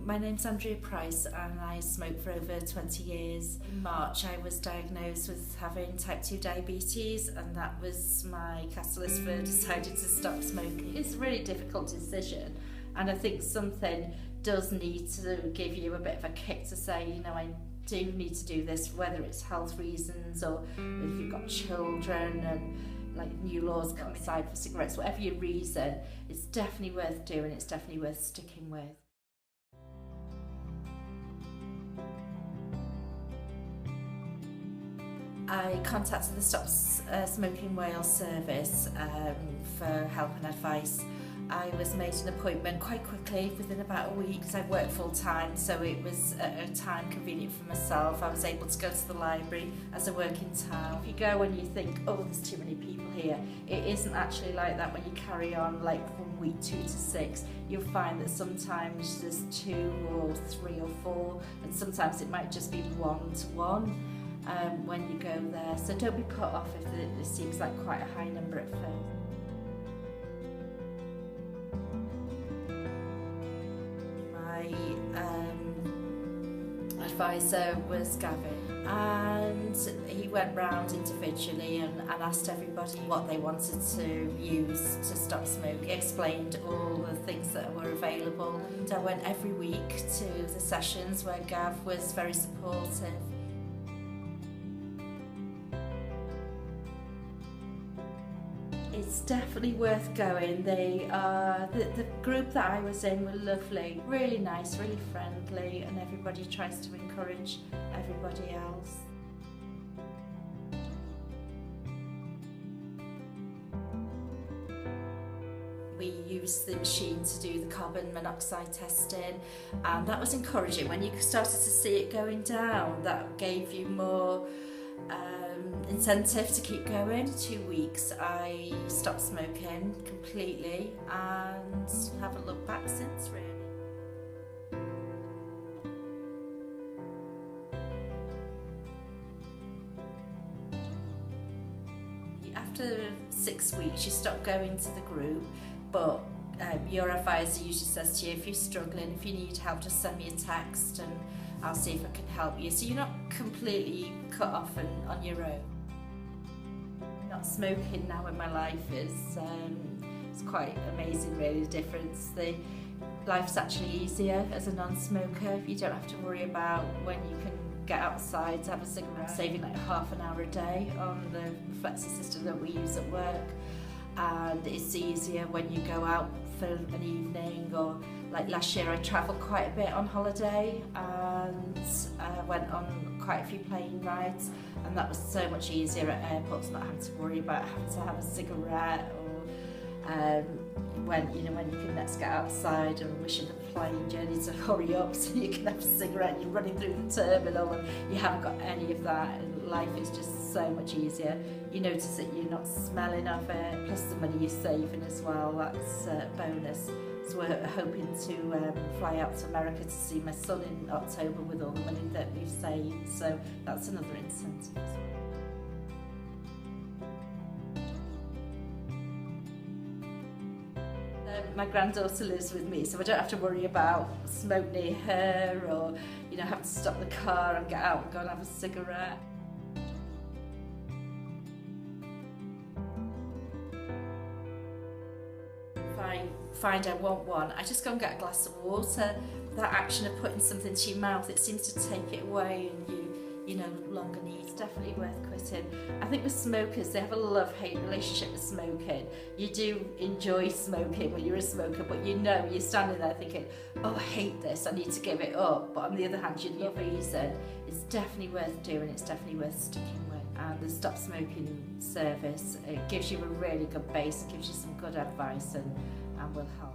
My name's Andrea Price and I smoked for over 20 years. In March I was diagnosed with having type 2 diabetes, and that was my catalyst for deciding to stop smoking. It's a really difficult decision, and I think something does need to give you a bit of a kick to say, you know, I do need to do this, whether it's health reasons or if you've got children and like new laws come aside for cigarettes, whatever your reason, it's definitely worth doing, it's definitely worth sticking with. I contacted the Stop Smoking Wales service for help and advice. I was made an appointment quite quickly, within about a week, because I work full time, so it was at a time convenient for myself. I was able to go to the library as I work in town. If you go and you think, oh, there's too many people here, it isn't actually like that when you carry on, like from week 2 to 6. You'll find that sometimes there's 2 or 3 or 4, and sometimes it might just be 1-to-1. When you go there, so don't be put off if it seems like quite a high number at first. My advisor was Gavin, and he went round individually and asked everybody what they wanted to use to stop smoking. He explained all the things that were available, and I went every week to the sessions where Gav was very supportive. It's definitely worth going. The group that I was in were lovely, really nice, really friendly, and everybody tries to encourage everybody else. We used the machine to do the carbon monoxide testing, and that was encouraging. When you started to see it going down, that gave you more incentive to keep going. 2 weeks I stopped smoking completely and haven't looked back since, really. After 6 weeks you stop going to the group, but your advisor usually says to you, if you're struggling, if you need help, just send me a text and I'll see if I can help you. So you're not completely cut off and on your own. Not smoking now in my life is it's quite amazing, really, the difference. Life's actually easier as a non-smoker. You don't have to worry about when you can get outside to have a cigarette. Saving like half an hour a day on the flexi system that we use at work, and it's easier when you go out for an evening, or like last year I travelled quite a bit on holiday and went on quite a few plane rides, and that was so much easier at airports, not having to worry about having to have a cigarette, or when you can next get outside and wishing the plane journey to hurry up so you can have a cigarette and you're running through the terminal and you haven't got any of that, and life is just so much easier. You notice that you're not smelling of it, plus the money you're saving as well, that's a bonus. So we're hoping to fly out to America to see my son in October with all the money that we've saved, so that's another incentive. My granddaughter lives with me, so I don't have to worry about smoke near her, or having to stop the car and get out and go and have a cigarette. If I find I want one, I just go and get a glass of water. That action of putting something to your mouth, it seems to take it away, and you no longer need. It's definitely worth quitting. I think with smokers, they have a love-hate relationship with smoking. You do enjoy smoking when you're a smoker, but you're standing there thinking, oh, I hate this, I need to give it up. But on the other hand, you love reason. It's definitely worth doing, it's definitely worth sticking with. And the Stop Smoking service, it gives you a really good base, it gives you some good advice and will help.